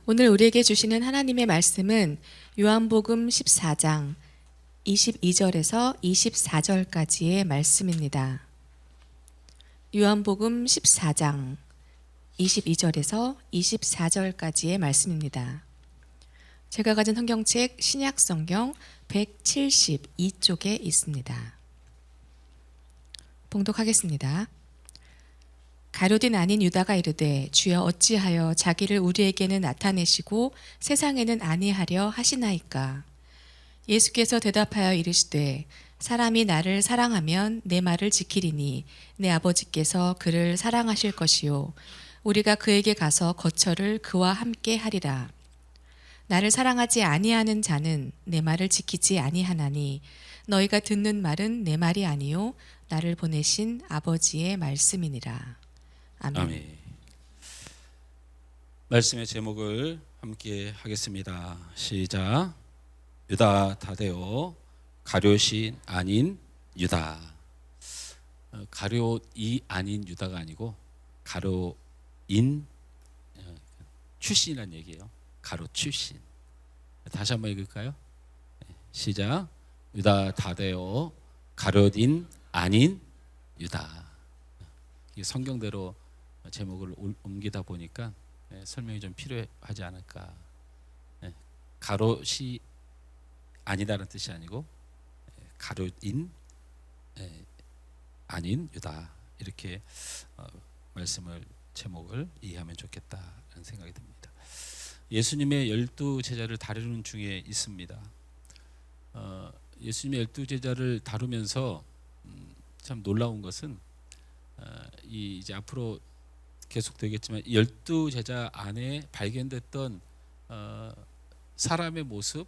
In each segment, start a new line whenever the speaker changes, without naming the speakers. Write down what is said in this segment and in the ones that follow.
오늘 우리에게 주시는 하나님의 말씀은 요한복음 14장 22절에서 24절까지의 말씀입니다. 요한복음 14장 22절에서 24절까지의 말씀입니다. 제가 가진 성경책 신약성경 172쪽에 있습니다. 봉독하겠습니다. 가룟 아닌 유다가 이르되 주여 어찌하여 자기를 우리에게는 나타내시고 세상에는 아니하려 하시나이까. 예수께서 대답하여 이르시되 사람이 나를 사랑하면 내 말을 지키리니 내 아버지께서 그를 사랑하실 것이요 우리가 그에게 가서 거처를 그와 함께 하리라. 나를 사랑하지 아니하는 자는 내 말을 지키지 아니하나니 너희가 듣는 말은 내 말이 아니요 나를 보내신 아버지의 말씀이니라. 아멘.
아멘. 말씀의 제목을 함께 하겠습니다. 시작. 유다 다데오 가룟이 아닌 유다. 가룟이 아닌 유다가 아니고 가룟인 출신이라는 얘기예요. 가룟 출신. 다시 한번 읽을까요? 시작. 유다 다데오 가룟인 아닌 유다. 성경대로 제목을 옮기다 보니까 설명이 좀 필요하지 않을까. 가롯이 아니다라는 뜻이 아니고 가롯인 아닌 유다, 이렇게 말씀을 제목을 이해하면 좋겠다라는 생각이 듭니다. 예수님의 12제자를 다루는 중에 있습니다. 예수님의 12제자를 다루면서 참 놀라운 것은 이제 앞으로 계속 되겠지만 12제자 안에 발견됐던 사람의 모습,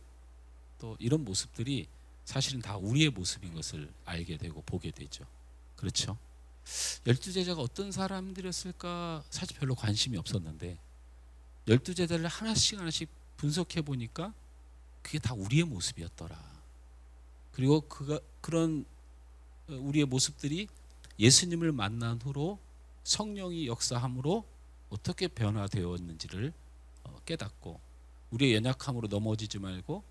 또 이런 모습들이 사실은 다 우리의 모습인 것을 알게 되고 보게 되죠. 그렇죠? 12제자가 어떤 사람들이었을까 사실 별로 관심이 없었는데 12제자를 하나씩 분석해 보니까 그게 다 우리의 모습이었더라. 그리고 그런 우리의 모습들이 예수님을 만난 후로 성령이 역사함으로 어떻게 변화되었는지를 깨닫고 우리의 연약함으로 넘어지지 말고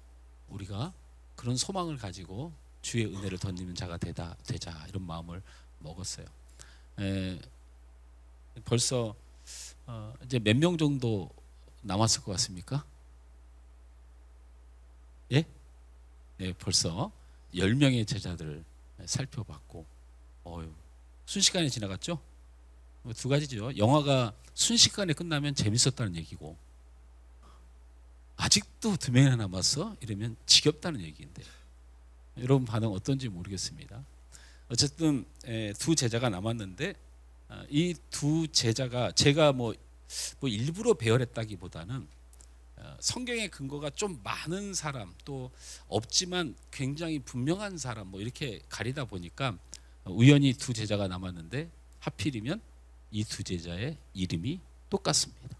우리가 그런 소망을 가지고 주의 은혜를 덧입는 자가 되자, 이런 마음을 먹었어요. 벌써 이제 몇 명 정도 남았을 것 같습니까? 예? 네, 벌써 10명의 제자들을 살펴봤고 순식간에 지나갔죠? 두 가지죠. 영화가 순식간에 끝나면 재밌었다는 얘기고 아직도 2명이나 남았어? 이러면 지겹다는 얘기인데 여러분 반응 어떤지 모르겠습니다. 어쨌든 두 제자가 남았는데 이 두 제자가 제가 뭐 일부러 배열했다기보다는 성경의 근거가 좀 많은 사람, 또 없지만 굉장히 분명한 사람, 이렇게 가리다 보니까 우연히 두 제자가 남았는데 하필이면 이 두 제자의 이름이 똑같습니다.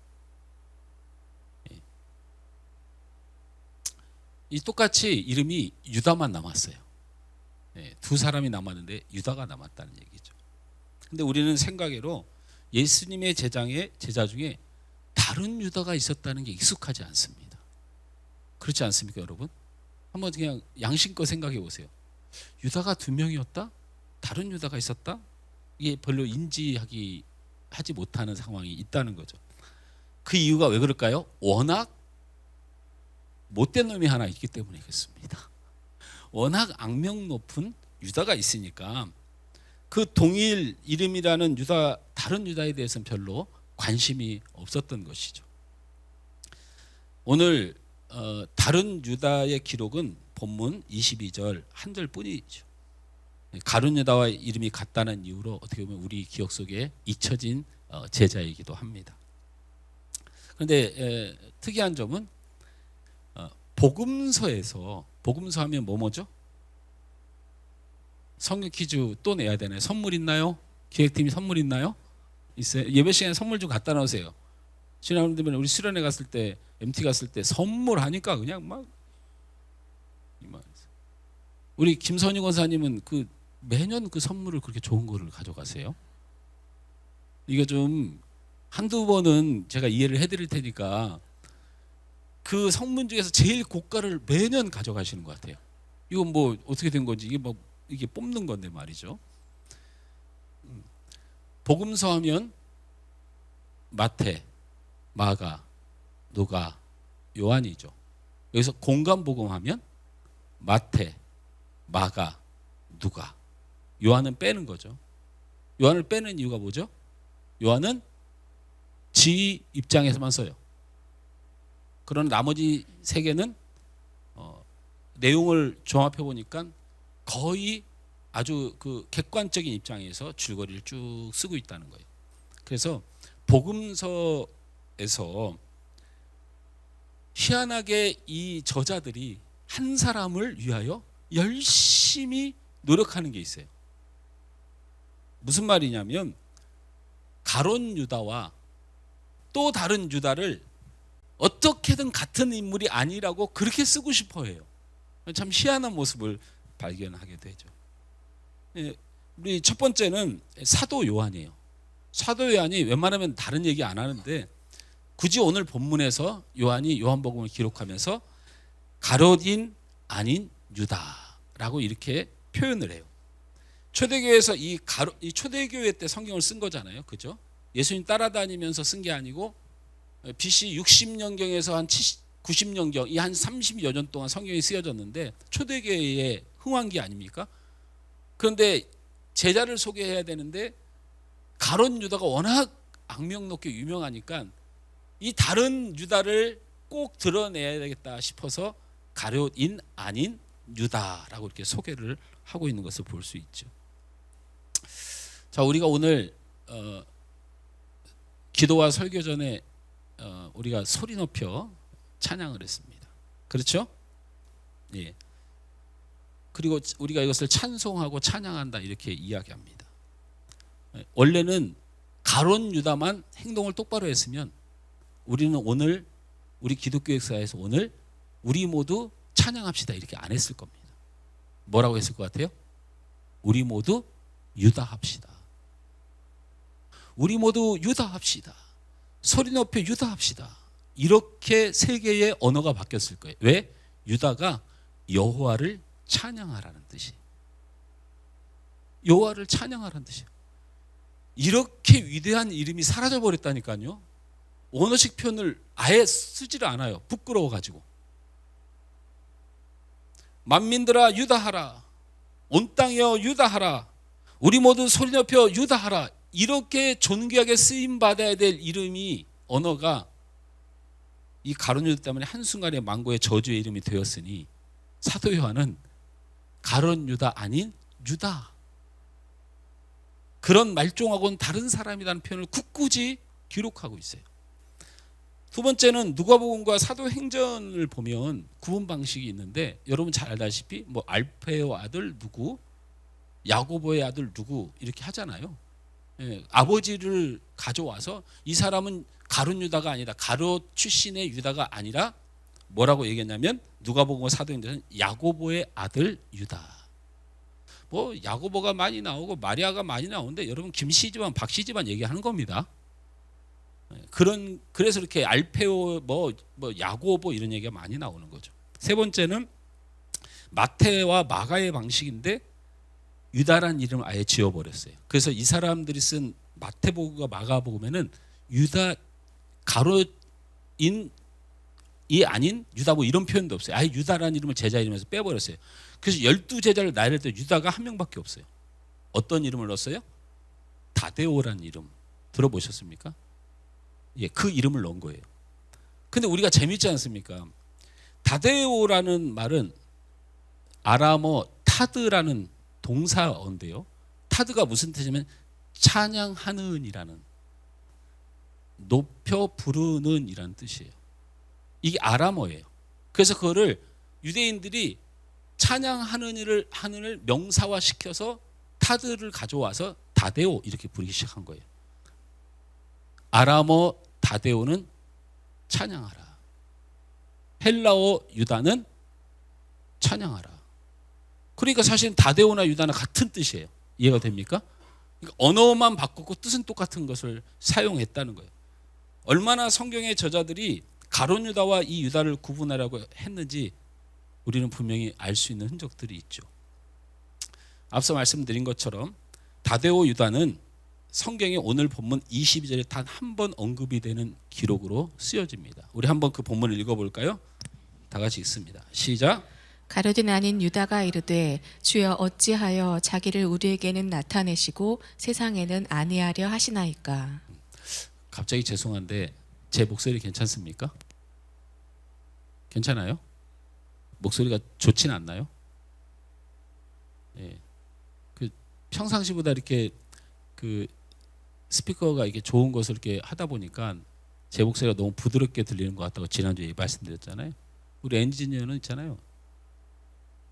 이 똑같이 이름이 유다만 남았어요. 두 사람이 남았는데 유다가 남았다는 얘기죠. 근데 우리는 생각외로 예수님의 제자 중에 다른 유다가 있었다는 게 익숙하지 않습니다. 그렇지 않습니까, 여러분? 한번 그냥 양심껏 생각해 보세요. 유다가 2명이었다? 다른 유다가 있었다? 이게 별로 하지 못하는 상황이 있다는 거죠. 그 이유가 왜 그럴까요? 워낙 못된 놈이 하나 있기 때문이겠습니다. 워낙 악명 높은 유다가 있으니까 그 동일 이름이라는 다른 유다에 대해서는 별로 관심이 없었던 것이죠. 오늘 다른 유다의 기록은 본문 22절 한 절뿐이죠. 가룟 유다와 이름이 같다는 이유로 어떻게 보면 우리 기억 속에 잊혀진 제자이기도 합니다. 그런데 특이한 점은 복음서에서, 복음서 하면 뭐죠? 성경 퀴즈 또 내야 되나요? 선물 있나요? 기획팀이 선물 있나요? 있어요? 예배 시간에 선물 좀 갖다 놓으세요. 신앙분들 우리 수련회 갔을 때, MT 갔을 때 선물 하니까 그냥 막 우리 김선희 권사님은 매년 그 선물을 그렇게 좋은 거를 가져가세요. 이거 좀 한두 번은 제가 이해를 해드릴 테니까 그 성문 중에서 제일 고가를 매년 가져가시는 것 같아요. 이건 뭐 어떻게 된 건지 이게 뽑는 건데 말이죠. 복음서 하면 마태, 마가, 누가, 요한이죠. 여기서 공간 복음하면 마태, 마가, 누가. 요한은 빼는 거죠. 요한을 빼는 이유가 뭐죠? 요한은 지 입장에서만 써요. 그러나 나머지 세 개는 내용을 종합해 보니까 거의 아주 그 객관적인 입장에서 줄거리를 쭉 쓰고 있다는 거예요. 그래서 복음서에서 희한하게 이 저자들이 한 사람을 위하여 열심히 노력하는 게 있어요. 무슨 말이냐면 가룟 유다와 또 다른 유다를 어떻게든 같은 인물이 아니라고 그렇게 쓰고 싶어 해요. 참 희한한 모습을 발견하게 되죠. 우리 첫 번째는 사도 요한이에요. 사도 요한이 웬만하면 다른 얘기 안 하는데 굳이 오늘 본문에서 요한이 요한복음을 기록하면서 가룟인 아닌 유다라고 이렇게 표현을 해요. 초대교회에서 이 초대교회 때 성경을 쓴 거잖아요. 그죠? 예수님 따라다니면서 쓴 게 아니고 BC 60년경에서 한 90년경 이 한 30여 년 동안 성경이 쓰여졌는데 초대교회의 흥왕기 아닙니까? 그런데 제자를 소개해야 되는데 가룟 유다가 워낙 악명 높게 유명하니까 이 다른 유다를 꼭 드러내야 되겠다 싶어서 가룟인 아닌 유다라고 이렇게 소개를 하고 있는 것을 볼 수 있죠. 자, 우리가 오늘 기도와 설교 전에 우리가 소리 높여 찬양을 했습니다. 그렇죠? 예. 그리고 우리가 이것을 찬송하고 찬양한다 이렇게 이야기합니다. 원래는 가룟 유다만 행동을 똑바로 했으면 우리는 오늘 우리 기독교 역사에서 오늘 우리 모두 찬양합시다 이렇게 안 했을 겁니다. 뭐라고 했을 것 같아요? 우리 모두 유다합시다. 우리 모두 유다합시다. 소리 높여 유다합시다. 이렇게 세 개의 언어가 바뀌었을 거예요. 왜? 유다가 여호와를 찬양하라는 뜻이. 여호와를 찬양하라는 뜻이에요. 이렇게 위대한 이름이 사라져 버렸다니까요. 언어식 표현을 아예 쓰지를 않아요. 부끄러워가지고. 만민들아 유다하라. 온 땅이여 유다하라. 우리 모두 소리 높여 유다하라. 이렇게 존귀하게 쓰임 받아야 될 이름이 언어가 이 가룟 유다 때문에 한순간에 망고의 저주의 이름이 되었으니 사도 요한은 가룟 유다 아닌 유다. 그런 말종하고는 다른 사람이라는 표현을 굳굳이 기록하고 있어요. 두 번째는 누가복음과 사도행전을 보면 구분 방식이 있는데 여러분 잘 알다시피 뭐 알페의 아들 누구, 야고보의 아들 누구 이렇게 하잖아요. 예, 아버지를 가져와서 이 사람은 가룟 유다가 아니다. 가룟 출신의 유다가 아니라 뭐라고 얘기했냐면 누가복음과 사도행전은 야고보의 아들 유다. 뭐 야고보가 많이 나오고 마리아가 많이 나오는데 여러분 김씨 집안, 박씨 집안 얘기하는 겁니다. 그래서 이렇게 알페오 뭐 야고보 이런 얘기가 많이 나오는 거죠. 세 번째는 마태와 마가의 방식인데 유다라는 이름을 아예 지어버렸어요. 그래서 이 사람들이 쓴 마태복음과 마가복음에는 유다 가룟인이 아닌 유다 뭐 이런 표현도 없어요. 아예 유다라는 이름을 제자 이름에서 빼버렸어요. 그래서 12제자를 나열할 때 유다가 한 명밖에 없어요. 어떤 이름을 넣었어요? 다데오라는 이름 들어보셨습니까? 예, 그 이름을 넣은 거예요. 근데 우리가 재밌지 않습니까? 다데오라는 말은 아람어 타드라는 동사어인데요. 타드가 무슨 뜻이냐면 찬양하는 이라는, 높여 부르는 이라는 뜻이에요. 이게 아람어예요. 그래서 그거를 유대인들이 찬양하는 일을 명사화시켜서 타드를 가져와서 다데오 이렇게 부르기 시작한 거예요. 아람어 다데오는 찬양하라. 헬라어 유다는 찬양하라. 그러니까 사실 다데오나 유다는 같은 뜻이에요. 이해가 됩니까? 그러니까 언어만 바꿨고 뜻은 똑같은 것을 사용했다는 거예요. 얼마나 성경의 저자들이 가룟 유다와 이 유다를 구분하라고 했는지 우리는 분명히 알 수 있는 흔적들이 있죠. 앞서 말씀드린 것처럼 다데오 유다는 성경의 오늘 본문 22절에 단 한 번 언급이 되는 기록으로 쓰여집니다. 우리 한번 그 본문을 읽어볼까요? 다 같이 읽습니다. 시작.
가룟 아닌 유다가 이르되 주여 어찌하여 자기를 우리에게는 나타내시고 세상에는 아니하려 하시나이까.
갑자기 죄송한데 제 목소리 괜찮습니까? 괜찮아요? 목소리가 좋진 않나요? 예. 그 평상시보다 이렇게 그 스피커가 이렇게 좋은 것을 이렇게 하다 보니까 제 목소리가 너무 부드럽게 들리는 것 같다고 지난주에 말씀드렸잖아요. 우리 엔지니어는 있잖아요.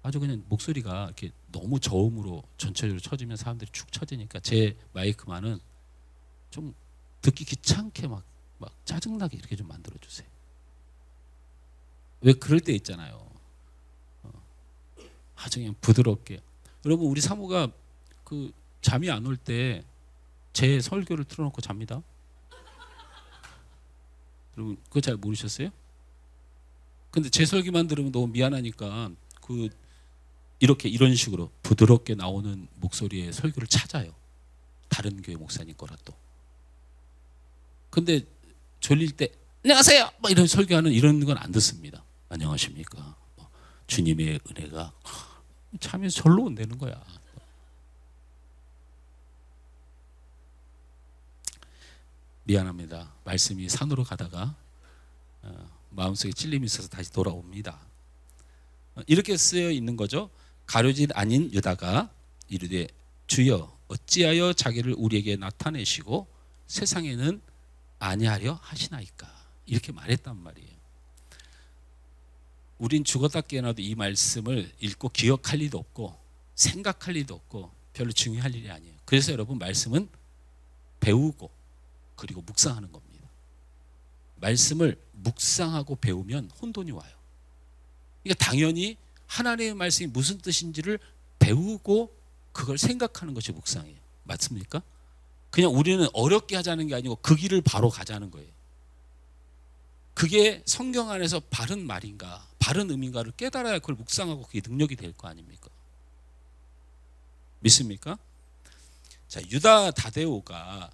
아주 그냥 목소리가 이렇게 너무 저음으로 전체적으로 쳐지면 사람들이 축 처지니까 제 마이크만은 좀 듣기 귀찮게 막 짜증나게 이렇게 좀 만들어 주세요. 왜 그럴 때 있잖아요. 아주 그냥 부드럽게. 여러분 우리 사모가 그 잠이 안 올 때 제 설교를 틀어놓고 잡니다. 여러분 그거 잘 모르셨어요? 근데 제 설교만 들으면 너무 미안하니까 그 이렇게 이런 식으로 부드럽게 나오는 목소리의 설교를 찾아요. 다른 교회 목사님 거라도. 근데 졸릴 때 안녕하세요 막 이런 설교하는 이런 건 안 듣습니다. 안녕하십니까. 주님의 은혜가 참여해서 절로 온다는 거야. 미안합니다. 말씀이 산으로 가다가 마음속에 찔림이 있어서 다시 돌아옵니다. 이렇게 쓰여 있는 거죠. 가룟 아닌 유다가 이르되 주여 어찌하여 자기를 우리에게 나타내시고 세상에는 아니하려 하시나이까. 이렇게 말했단 말이에요. 우린 죽었다 깨어나도 이 말씀을 읽고 기억할 일도 없고 생각할 일도 없고 별로 중요할 일이 아니에요. 그래서 여러분 말씀은 배우고 그리고 묵상하는 겁니다. 말씀을 묵상하고 배우면 혼돈이 와요. 그러니까 당연히 하나님의 말씀이 무슨 뜻인지를 배우고 그걸 생각하는 것이 묵상이에요. 맞습니까? 그냥 우리는 어렵게 하자는 게 아니고 그 길을 바로 가자는 거예요. 그게 성경 안에서 바른 말인가 바른 의미인가를 깨달아야 그걸 묵상하고 그게 능력이 될 거 아닙니까? 믿습니까? 자, 유다 다데오가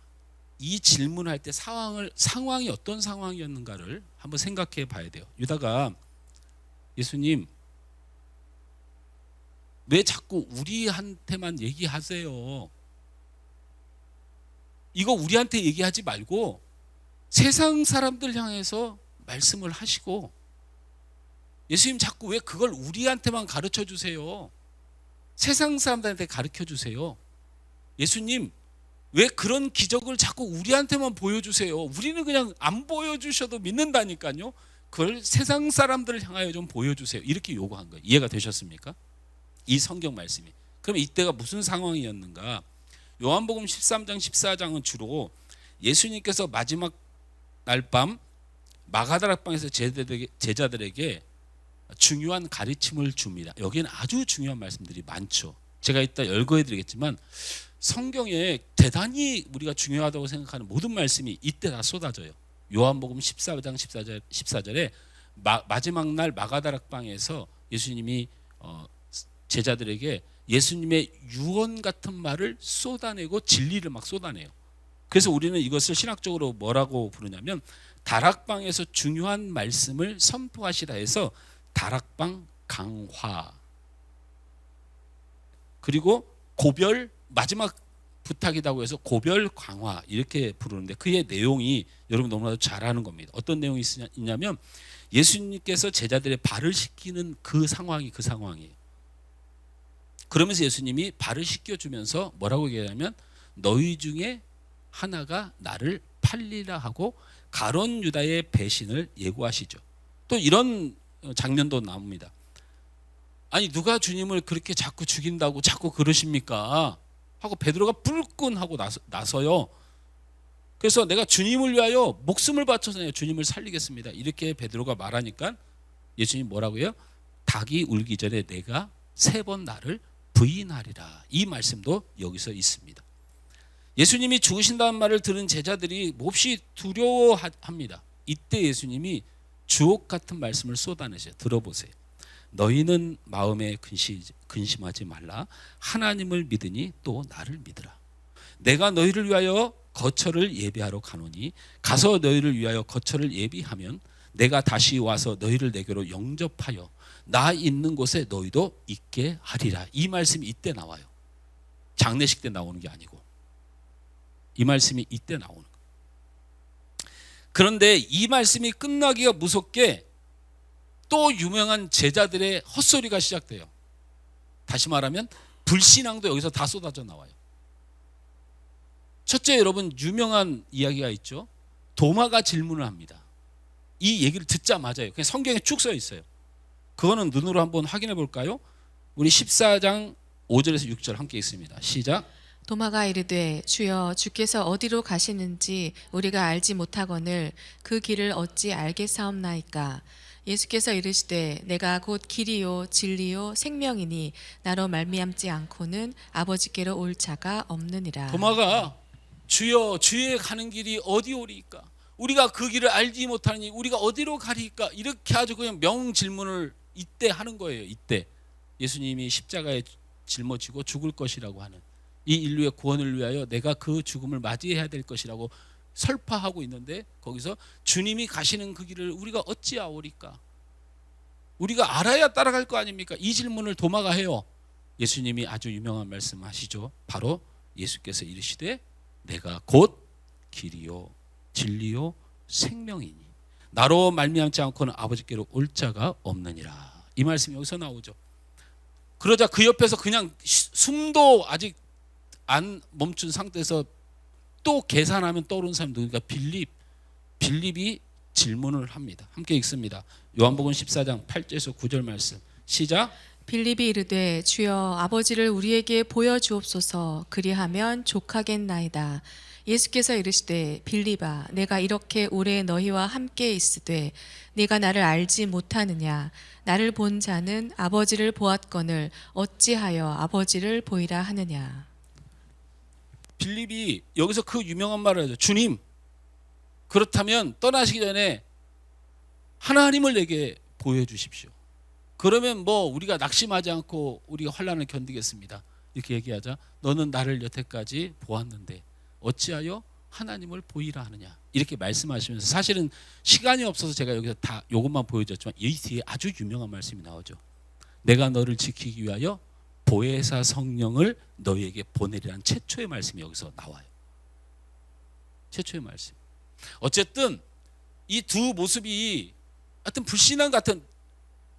이 질문할 때 상황이 어떤 상황이었는가를 한번 생각해 봐야 돼요. 유다가 예수님 왜 자꾸 우리한테만 얘기하세요? 이거 우리한테 얘기하지 말고 세상 사람들 향해서 말씀을 하시고 예수님 자꾸 왜 그걸 우리한테만 가르쳐 주세요? 세상 사람들한테 가르쳐 주세요. 예수님 왜 그런 기적을 자꾸 우리한테만 보여주세요? 우리는 그냥 안 보여주셔도 믿는다니까요. 그걸 세상 사람들을 향하여 좀 보여주세요. 이렇게 요구한 거예요. 이해가 되셨습니까? 이 성경 말씀이. 그럼 이때가 무슨 상황이었는가? 요한복음 13장 14장은 주로 예수님께서 마지막 날밤 마가다락방에서 제자들에게 중요한 가르침을 줍니다. 여기는 아주 중요한 말씀들이 많죠. 제가 이따 열거해 드리겠지만 성경에 대단히 우리가 중요하다고 생각하는 모든 말씀이 이때 다 쏟아져요. 요한복음 14장 14절에 마지막 날 마가다락방에서 예수님이 제자들에게 예수님의 유언 같은 말을 쏟아내고 진리를 막 쏟아내요. 그래서 우리는 이것을 신학적으로 뭐라고 부르냐면 다락방에서 중요한 말씀을 선포하시라 해서 다락방 강화, 그리고 고별 마지막 부탁이라고 해서 고별 강화 이렇게 부르는데 그의 내용이 여러분 너무나도 잘 아는 겁니다. 어떤 내용이 있냐면 예수님께서 제자들의 발을 씻기는 그 상황이에요. 그러면서 예수님이 발을 씻겨주면서 뭐라고 얘기하냐면 너희 중에 하나가 나를 팔리라 하고 가룟 유다의 배신을 예고하시죠. 또 이런 장면도 나옵니다. 아니 누가 주님을 그렇게 자꾸 죽인다고 자꾸 그러십니까? 하고 베드로가 불끈하고 나서요. 그래서 내가 주님을 위하여 목숨을 바쳐서 주님을 살리겠습니다. 이렇게 베드로가 말하니까 예수님 뭐라고 해요? 닭이 울기 전에 내가 3번 나를 부인하리라. 이 말씀도 여기서 있습니다. 예수님이 죽으신다는 말을 들은 제자들이 몹시 두려워합니다. 이때 예수님이 주옥 같은 말씀을 쏟아내세요. 들어보세요. 너희는 마음에 근심하지 말라. 하나님을 믿으니 또 나를 믿으라. 내가 너희를 위하여 거처를 예비하러 가노니 가서 너희를 위하여 거처를 예비하면 내가 다시 와서 너희를 내게로 영접하여 나 있는 곳에 너희도 있게 하리라. 이 말씀이 이때 나와요. 장례식 때 나오는 게 아니고 이 말씀이 이때 나오는 거예요. 그런데 이 말씀이 끝나기가 무섭게 또 유명한 제자들의 헛소리가 시작돼요. 다시 말하면 불신앙도 여기서 다 쏟아져 나와요. 첫째, 여러분, 유명한 이야기가 있죠. 도마가 질문을 합니다. 이 얘기를 듣자마자요. 그냥 성경에 쭉 써 있어요. 그거는 눈으로 한번 확인해 볼까요? 우리 14장 5절에서 6절 함께 있습니다. 시작.
도마가 이르되 주여 주께서 어디로 가시는지 우리가 알지 못하거늘 그 길을 어찌 알겠사옵나이까. 예수께서 이르시되 내가 곧 길이요 진리요 생명이니 나로 말미암지 않고는 아버지께로 올 자가 없느니라.
도마가 주여 주의 가는 길이 어디오리이까? 우리가 그 길을 알지 못하니 우리가 어디로 가리이까? 이렇게 아주 그냥 명질문을 이때 하는 거예요. 이때 예수님이 십자가에 짊어지고 죽을 것이라고 하는 이 인류의 구원을 위하여 내가 그 죽음을 맞이해야 될 것이라고 설파하고 있는데 거기서 주님이 가시는 그 길을 우리가 어찌 아오리까? 우리가 알아야 따라갈 거 아닙니까? 이 질문을 도마가 해요. 예수님이 아주 유명한 말씀하시죠. 바로 예수께서 이르시되 내가 곧 길이요 진리요 생명이니 나로 말미암지 않고는 아버지께로 올 자가 없느니라. 이 말씀이 여기서 나오죠. 그러자 그 옆에서 그냥 숨도 아직 안 멈춘 상태에서 또 계산하면 떠오르는 사람이 누구니까? 빌립이 질문을 합니다. 함께 읽습니다. 요한복음 14장 8절에서 9절 말씀. 시작.
빌립이 이르되 주여 아버지를 우리에게 보여주옵소서. 그리하면 족하겠나이다. 예수께서 이르시되 빌립아 내가 이렇게 오래 너희와 함께 있으되 네가 나를 알지 못하느냐. 나를 본 자는 아버지를 보았거늘 어찌하여 아버지를 보이라 하느냐.
빌립이 여기서 그 유명한 말을 하죠. 주님, 그렇다면 떠나시기 전에 하나님을 내게 보여주십시오. 그러면 뭐 우리가 낙심하지 않고 우리가 환난을 견디겠습니다. 이렇게 얘기하자 너는 나를 여태까지 보았는데 어찌하여 하나님을 보이라 하느냐. 이렇게 말씀하시면서 사실은 시간이 없어서 제가 여기서 다 이것만 보여줬지만 이 뒤에 아주 유명한 말씀이 나오죠. 내가 너를 지키기 위하여 보혜사 성령을 너희에게 보내리라는 최초의 말씀이 여기서 나와요. 최초의 말씀. 어쨌든 이 두 모습이 하여튼 불신앙 같은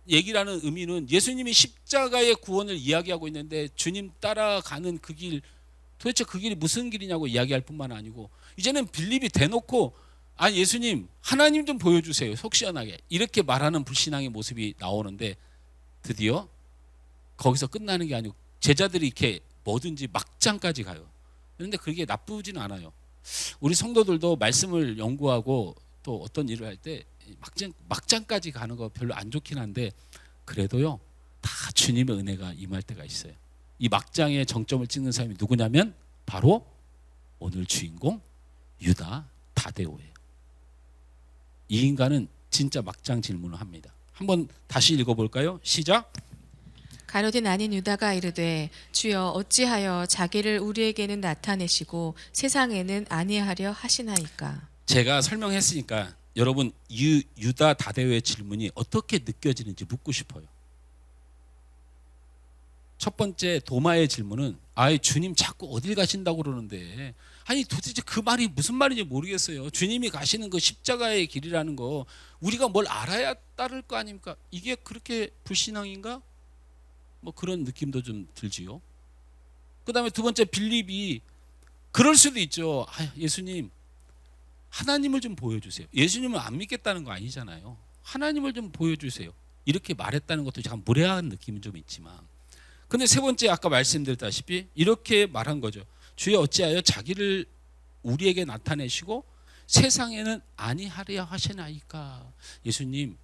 얘기라는 의미는 예수님이 십자가의 구원을 이야기하고 있는데 주님 따라가는 그 길, 도대체 그 길이 무슨 길이냐고 이야기할 뿐만 아니고 이제는 빌립이 대놓고 아니 예수님 하나님 좀 보여주세요. 속 시원하게 이렇게 말하는 불신앙의 모습이 나오는데 드디어 거기서 끝나는 게 아니고 제자들이 이렇게 뭐든지 막장까지 가요. 그런데 그게 나쁘지는 않아요. 우리 성도들도 말씀을 연구하고 또 어떤 일을 할 때 막장까지 가는 거 별로 안 좋긴 한데 그래도요 다 주님의 은혜가 임할 때가 있어요. 이 막장의 정점을 찍는 사람이 누구냐면 바로 오늘 주인공 유다 다데오예요. 이 인간은 진짜 막장 질문을 합니다. 한번 다시 읽어볼까요? 시작.
가룟 아닌 유다가 이르되 주여 어찌하여 자기를 우리에게는 나타내시고 세상에는 아니하려 하시나이까.
제가 설명했으니까 여러분 유다 다데오의 질문이 어떻게 느껴지는지 묻고 싶어요. 첫 번째 도마의 질문은 아이 주님 자꾸 어딜 가신다고 그러는데 아니 도대체 그 말이 무슨 말인지 모르겠어요. 주님이 가시는 그 십자가의 길이라는 거 우리가 뭘 알아야 따를 거 아닙니까? 이게 그렇게 불신앙인가? 뭐 그런 느낌도 좀 들지요. 그 다음에 두 번째 빌립이 그럴 수도 있죠. 아, 예수님 하나님을 좀 보여주세요. 예수님을 안 믿겠다는 거 아니잖아요. 하나님을 좀 보여주세요. 이렇게 말했다는 것도 약간 무례한 느낌은 좀 있지만 근데 세 번째 아까 말씀드렸다시피 이렇게 말한 거죠. 주여 어찌하여 자기를 우리에게 나타내시고 세상에는 아니하려 하시나이까. 예수님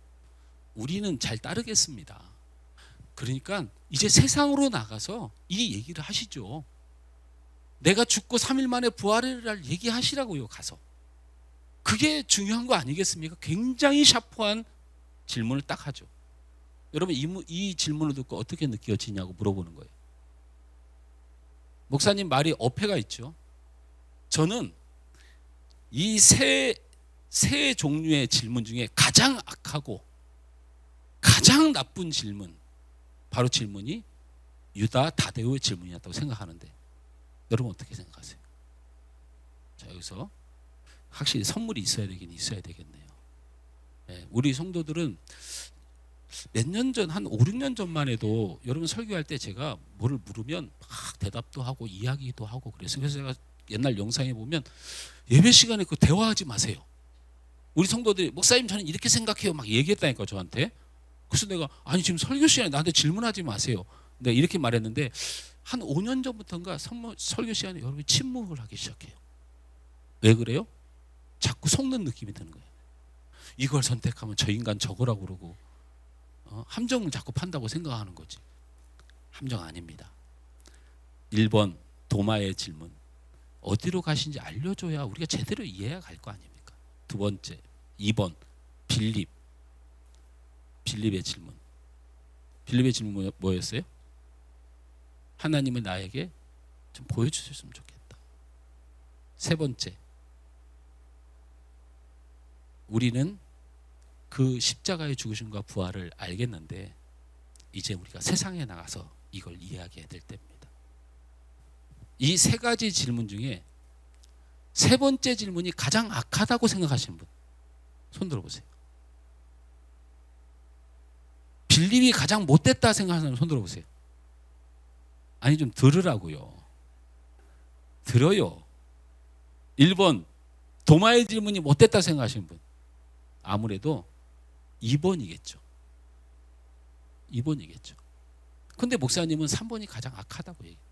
우리는 잘 따르겠습니다. 그러니까 이제 세상으로 나가서 이 얘기를 하시죠. 내가 죽고 3일 만에 부활을 얘기하시라고요. 가서. 그게 중요한 거 아니겠습니까? 굉장히 샤프한 질문을 딱 하죠. 여러분 이 질문을 듣고 어떻게 느껴지냐고 물어보는 거예요. 목사님 말이 어폐가 있죠. 저는 이 세 종류의 질문 중에 가장 악하고 가장 나쁜 질문, 바로 질문이 유다 다데오의 질문이었다고 생각하는데 여러분 어떻게 생각하세요? 자, 여기서 확실히 선물이 있어야 되겠네요. 네, 우리 성도들은 몇 년 전, 한 5, 6년 전만 해도 여러분 설교할 때 제가 뭐를 물으면 막 대답도 하고 이야기도 하고 그래서 제가 옛날 영상에 보면 예배 시간에 그 대화하지 마세요. 우리 성도들이 목사님 저는 이렇게 생각해요 막 얘기했다니까 저한테. 그래서 내가 아니 지금 설교 시간에 나한테 질문하지 마세요. 내가 이렇게 말했는데 한 5년 전부터인가 설교 시간에 여러분이 침묵을 하기 시작해요. 왜 그래요? 자꾸 속는 느낌이 드는 거예요. 이걸 선택하면 저 인간 저거라고 그러고 함정을 자꾸 판다고 생각하는 거지. 함정 아닙니다. 1번 도마의 질문. 어디로 가신지 알려줘야 우리가 제대로 이해가 갈 거 아닙니까? 두 번째, 2번 빌립의 질문. 빌립의 질문 뭐였어요? 하나님은 나에게 좀 보여주셨으면 좋겠다. 세 번째, 우리는 그 십자가의 죽으심과 부활을 알겠는데 이제 우리가 세상에 나가서 이걸 이야기해야 될 때입니다. 이 세 가지 질문 중에 세 번째 질문이 가장 악하다고 생각하시는 분 손 들어보세요. 빌립이 가장 못됐다 생각하는 사람 손 들어보세요. 아니 좀 들으라고요. 들어요. 1번 도마의 질문이 못됐다 생각하시는 분 아무래도 2번이겠죠. 2번이겠죠. 근데 목사님은 3번이 가장 악하다고 얘기해요.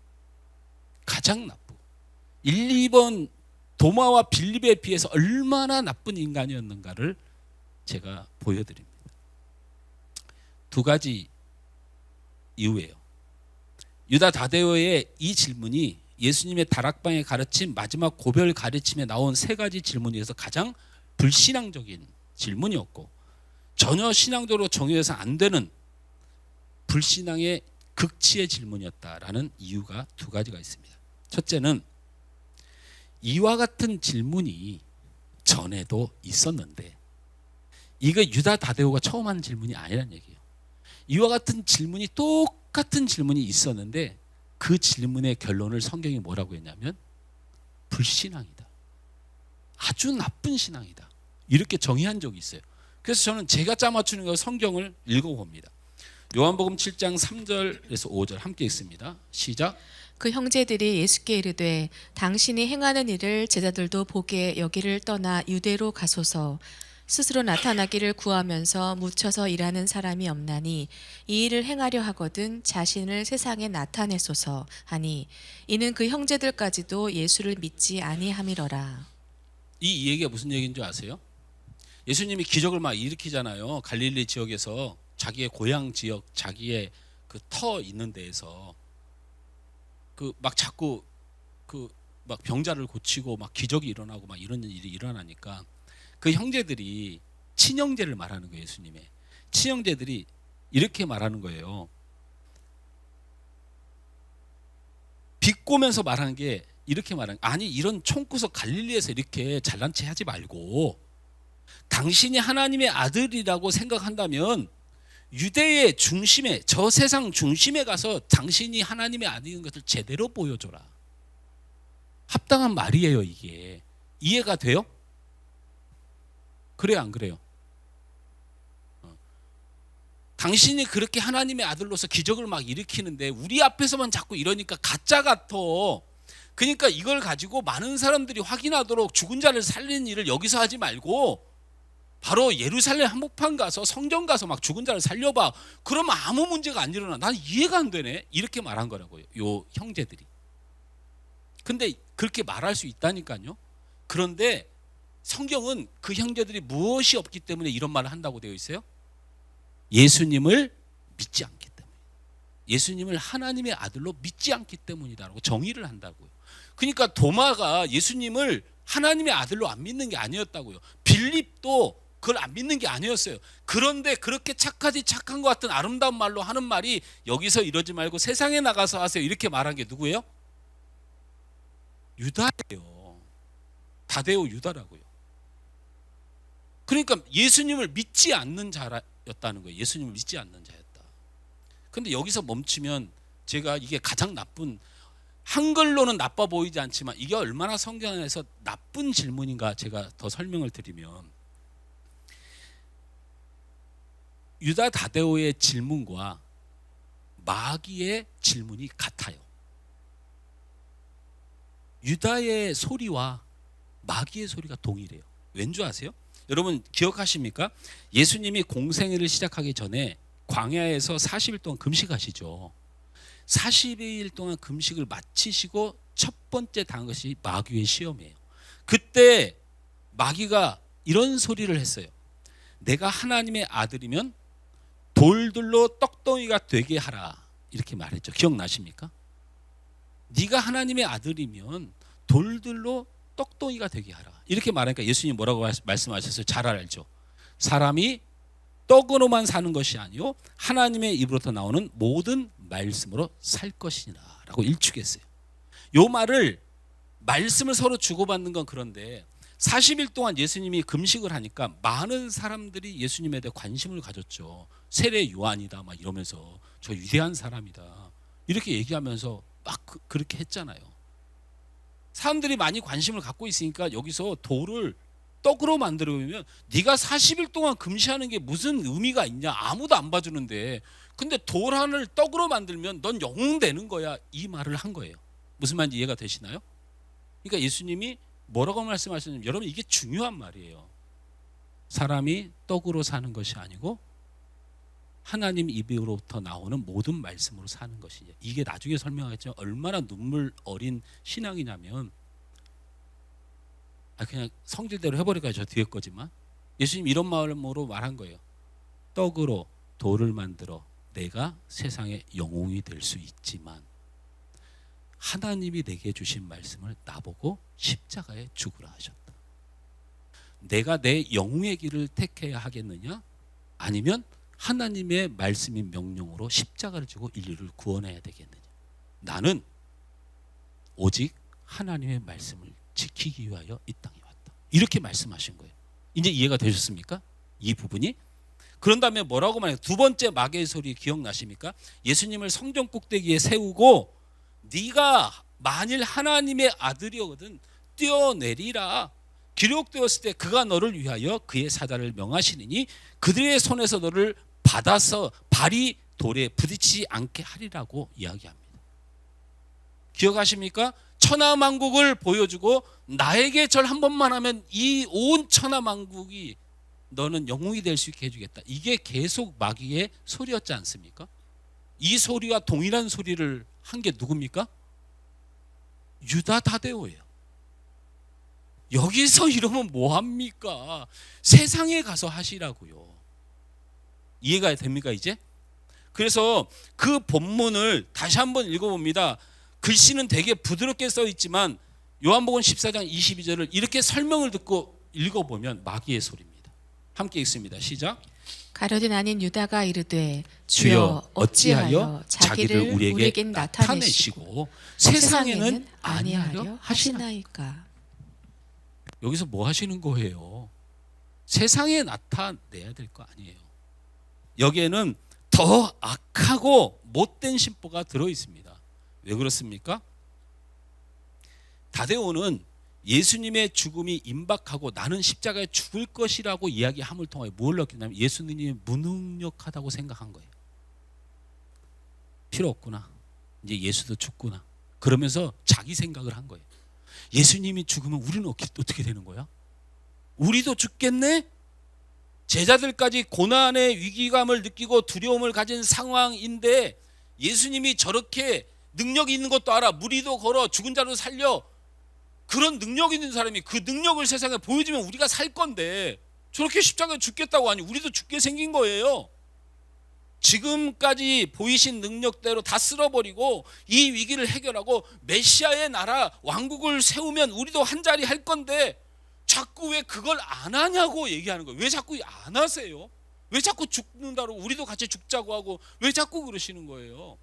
가장 나쁘고 1, 2번 도마와 빌립에 비해서 얼마나 나쁜 인간이었는가를 제가 보여드립니다. 두 가지 이유예요. 유다 다데오의 이 질문이 예수님의 다락방에 가르친 마지막 고별 가르침에 나온 세 가지 질문 중에서 가장 불신앙적인 질문이었고 전혀 신앙적으로 정의해서 안 되는 불신앙의 극치의 질문이었다라는 이유가 두 가지가 있습니다. 첫째는 이와 같은 질문이 전에도 있었는데 이거 유다 다데오가 처음 하는 질문이 아니란 얘기예요. 이와 같은 질문이 똑같은 질문이 있었는데 그 질문의 결론을 성경이 뭐라고 했냐면 불신앙이다. 아주 나쁜 신앙이다. 이렇게 정의한 적이 있어요. 그래서 저는 제가 짜맞추는 거 성경을 읽어봅니다. 요한복음 7장 3절에서 5절 함께 읽습니다. 시작.
그 형제들이 예수께 이르되 당신이 행하는 일을 제자들도 보게 여기를 떠나 유대로 가소서. 스스로 나타나기를 구하면서 묻혀서 일하는 사람이 없나니 이 일을 행하려 하거든 자신을 세상에 나타내소서 하니 이는 그 형제들까지도 예수를 믿지 아니함이러라.
이 얘기가 무슨 얘기인 줄 아세요? 예수님이 기적을 막 일으키잖아요. 갈릴리 지역에서 자기의 고향 지역, 자기의 그 터 있는 데에서 그 막 자꾸 그 막 병자를 고치고 막 기적이 일어나고 막 이런 일이 일어나니까 그 형제들이 친형제를 말하는 거예요. 예수님의 친형제들이 이렇게 말하는 거예요. 비꼬면서 말하는 게 이렇게 말하는 아니 이런 총구석 갈릴리에서 이렇게 잘난 체 하지 말고 당신이 하나님의 아들이라고 생각한다면 유대의 중심에 저 세상 중심에 가서 당신이 하나님의 아들인 것을 제대로 보여줘라. 합당한 말이에요. 이게 이해가 돼요? 그래요 안 그래요? 당신이 그렇게 하나님의 아들로서 기적을 막 일으키는데 우리 앞에서만 자꾸 이러니까 가짜 같아. 그러니까 이걸 가지고 많은 사람들이 확인하도록 죽은 자를 살리는 일을 여기서 하지 말고 바로 예루살렘 한복판 가서 성전 가서 막 죽은 자를 살려봐. 그러면 아무 문제가 안 일어나. 난 이해가 안 되네. 이렇게 말한 거라고요. 요 형제들이. 근데 그렇게 말할 수 있다니까요. 그런데 성경은 그 형제들이 무엇이 없기 때문에 이런 말을 한다고 되어 있어요? 예수님을 믿지 않기 때문에. 예수님을 하나님의 아들로 믿지 않기 때문이다라고 정의를 한다고요. 그러니까 도마가 예수님을 하나님의 아들로 안 믿는 게 아니었다고요. 빌립도 그걸 안 믿는 게 아니었어요. 그런데 그렇게 착하지 착한 것 같은 아름다운 말로 하는 말이 여기서 이러지 말고 세상에 나가서 하세요. 이렇게 말한 게 누구예요? 유다예요. 다데오 유다라고요. 그러니까 예수님을 믿지 않는 자였다는 거예요. 예수님을 믿지 않는 자였다. 근데 여기서 멈추면 제가 이게 가장 나쁜, 한글로는 나빠 보이지 않지만 이게 얼마나 성경 안에서 나쁜 질문인가 제가 더 설명을 드리면, 유다 다데오의 질문과 마귀의 질문이 같아요. 유다의 소리와 마귀의 소리가 동일해요. 왠 줄 아세요? 여러분 기억하십니까? 예수님이 공생애를 시작하기 전에 광야에서 40일 동안 금식하시죠. 40일 동안 금식을 마치시고 첫 번째 당한 것이 마귀의 시험이에요. 그때 마귀가 이런 소리를 했어요. 내가 하나님의 아들이면 돌들로 떡덩이가 되게 하라, 이렇게 말했죠. 기억나십니까? 네가 하나님의 아들이면 돌들로 떡덩이가 되게 하라, 이렇게 말하니까 예수님이 뭐라고 말씀하셨어요? 잘 알죠. 사람이 떡으로만 사는 것이 아니요 하나님의 입으로부터 나오는 모든 말씀으로 살 것이니라 라고 일축했어요. 요 말을, 말씀을 서로 주고받는 건 그런데 40일 동안 예수님이 금식을 하니까 많은 사람들이 예수님에 대해 관심을 가졌죠. 세례 요한이다 막 이러면서 저 위대한 사람이다 이렇게 얘기하면서 막 그렇게 했잖아요. 사람들이 많이 관심을 갖고 있으니까 여기서 돌을 떡으로 만들어 보면 네가 40일 동안 금식하는 게 무슨 의미가 있냐, 아무도 안 봐주는데, 근데 돌 하나를 떡으로 만들면 넌 영웅 되는 거야, 이 말을 한 거예요. 무슨 말인지 이해가 되시나요? 그러니까 예수님이 뭐라고 말씀하셨냐면, 여러분 이게 중요한 말이에요. 사람이 떡으로 사는 것이 아니고 하나님 입으로부터 나오는 모든 말씀으로 사는 것이냐. 이게 나중에 설명하겠지만 얼마나 눈물 어린 신앙이냐면, 그냥 성질대로 해버릴까요? 저 뒤에 거지만 예수님 이런 마음으로 말한 거예요. 떡으로 돌을 만들어 내가 세상의 영웅이 될 수 있지만 하나님이 내게 주신 말씀을 나보고 십자가에 죽으라 하셨다. 내가 내 영웅의 길을 택해야 하겠느냐, 아니면 하나님의 말씀이 명령으로 십자가를 지고 인류를 구원해야 되겠느냐. 나는 오직 하나님의 말씀을 지키기 위하여 이 땅에 왔다, 이렇게 말씀하신 거예요. 이제 이해가 되셨습니까? 이 부분이. 그런 다음에 뭐라고 말해요? 두 번째 마귀의 소리 기억나십니까? 예수님을 성전 꼭대기에 세우고 네가 만일 하나님의 아들이거든 뛰어내리라, 기록되었을 때 그가 너를 위하여 그의 사자를 명하시느니 그들의 손에서 너를 받아서 발이 돌에 부딪히지 않게 하리라고 이야기합니다. 기억하십니까? 천하만국을 보여주고 나에게 절 한 번만 하면 이 온 천하만국이 너는 영웅이 될 수 있게 해주겠다. 이게 계속 마귀의 소리였지 않습니까? 이 소리와 동일한 소리를 한 게 누굽니까? 유다 다데오예요. 여기서 이러면 뭐합니까? 세상에 가서 하시라고요. 이해가 됩니까 이제? 그래서 그 본문을 다시 한번 읽어봅니다. 글씨는 되게 부드럽게 써 있지만 요한복음 14장 22절을 이렇게 설명을 듣고 읽어보면 마귀의 소리입니다. 함께 읽습니다. 시작.
가룟 아닌 유다가 이르되
주여 어찌하여 자기를 우리에게 나타내시고 세상에는 아니하려 하시나이까. 여기서 뭐 하시는 거예요? 세상에 나타내야 될 거 아니에요. 여기에는 더 악하고 못된 심보가 들어 있습니다. 왜 그렇습니까? 다데오는 예수님의 죽음이 임박하고 나는 십자가에 죽을 것이라고 이야기함을 통하여 뭘 느끼냐면 예수님이 무능력하다고 생각한 거예요. 필요 없구나, 이제 예수도 죽구나, 그러면서 자기 생각을 한 거예요. 예수님이 죽으면 우리는 어떻게 되는 거야? 우리도 죽겠네? 제자들까지 고난의 위기감을 느끼고 두려움을 가진 상황인데 예수님이 저렇게 능력이 있는 것도 알아, 무리도 걸어 죽은 자도 살려, 그런 능력 있는 사람이 그 능력을 세상에 보여주면 우리가 살 건데 저렇게 십자가에 죽겠다고 하니 우리도 죽게 생긴 거예요. 지금까지 보이신 능력대로 다 쓸어버리고 이 위기를 해결하고 메시아의 나라 왕국을 세우면 우리도 한 자리 할 건데 자꾸 왜 그걸 안 하냐고 얘기하는 거예요. 왜 자꾸 안 하세요? 왜 자꾸 죽는다고 우리도 같이 죽자고 하고 왜 자꾸 그러시는 거예요?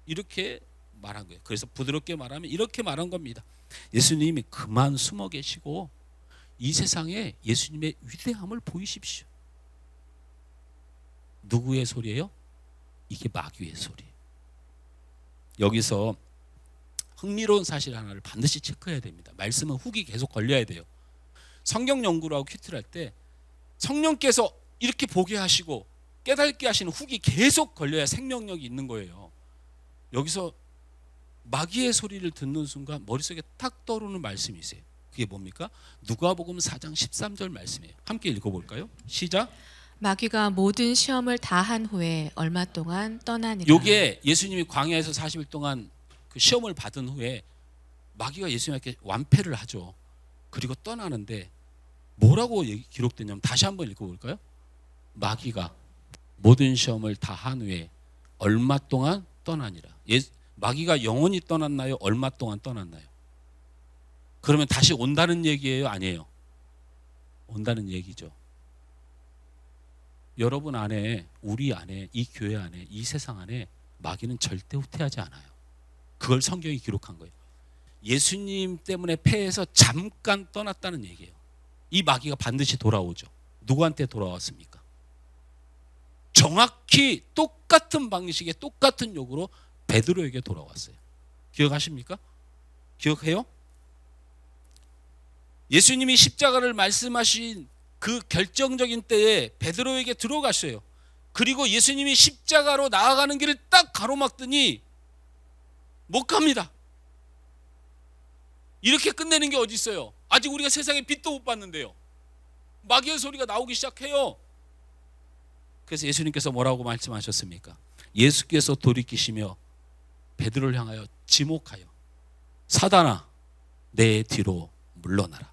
이렇게 말한 거예요. 그래서 부드럽게 말하면 이렇게 말한 겁니다. 예수님이 그만 숨어 계시고 이 세상에 예수님의 위대함을 보이십시오. 누구의 소리예요? 이게 마귀의 소리예요. 여기서 흥미로운 사실 하나를 반드시 체크해야 됩니다. 말씀은 훅이 계속 걸려야 돼요. 성경 연구를 하고 큐티를 할 때 성령께서 이렇게 보게 하시고 깨닫게 하시는 훅이 계속 걸려야 생명력이 있는 거예요. 여기서 마귀의 소리를 듣는 순간 머릿속에 탁 떠오르는 말씀이 있어요. 그게 뭡니까? 누가복음 4장 13절 말씀이에요. 함께 읽어볼까요? 시작.
마귀가 모든 시험을 다 한 후에 얼마 동안 떠나니라.
요게 예수님이 광야에서 40일 동안 그 시험을 받은 후에 마귀가 예수님에게 완패를 하죠. 그리고 떠나는데 뭐라고 기록되냐면 다시 한번 읽어볼까요? 마귀가 모든 시험을 다 한 후에 얼마 동안 떠나니라. 마귀가 영원히 떠났나요? 얼마 동안 떠났나요? 그러면 다시 온다는 얘기예요? 아니에요? 온다는 얘기죠. 여러분 안에, 우리 안에, 이 교회 안에, 이 세상 안에 마귀는 절대 후퇴하지 않아요. 그걸 성경이 기록한 거예요. 예수님 때문에 패해서 잠깐 떠났다는 얘기예요. 이 마귀가 반드시 돌아오죠. 누구한테 돌아왔습니까? 정확히 똑같은 방식의 똑같은 욕으로 베드로에게 돌아왔어요. 기억하십니까? 기억해요? 예수님이 십자가를 말씀하신 그 결정적인 때에 베드로에게 들어갔어요. 그리고 예수님이 십자가로 나아가는 길을 딱 가로막더니 못 갑니다. 이렇게 끝내는 게 어디 있어요? 아직 우리가 세상에 빛도 못 봤는데요. 마귀의 소리가 나오기 시작해요. 그래서 예수님께서 뭐라고 말씀하셨습니까? 예수께서 돌이키시며 베드로를 향하여 지목하여 사단아 내 뒤로 물러나라.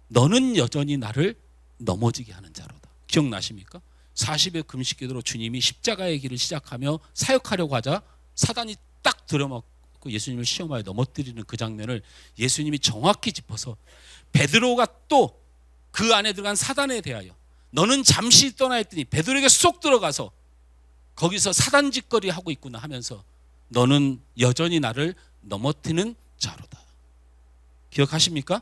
너는 여전히 나를 넘어지게 하는 자로다. 기억나십니까? 40일 금식 기도로 주님이 십자가의 길을 시작하며 사역하려고 하자 사단이 딱 들어맞고 예수님을 시험하여 넘어뜨리는 그 장면을 예수님이 정확히 짚어서 베드로가 또 그 안에 들어간 사단에 대하여 너는 잠시 떠나 했더니 베드로에게 쏙 들어가서 거기서 사단 짓거리 하고 있구나 하면서 너는 여전히 나를 넘어뜨리는 자로다. 기억하십니까?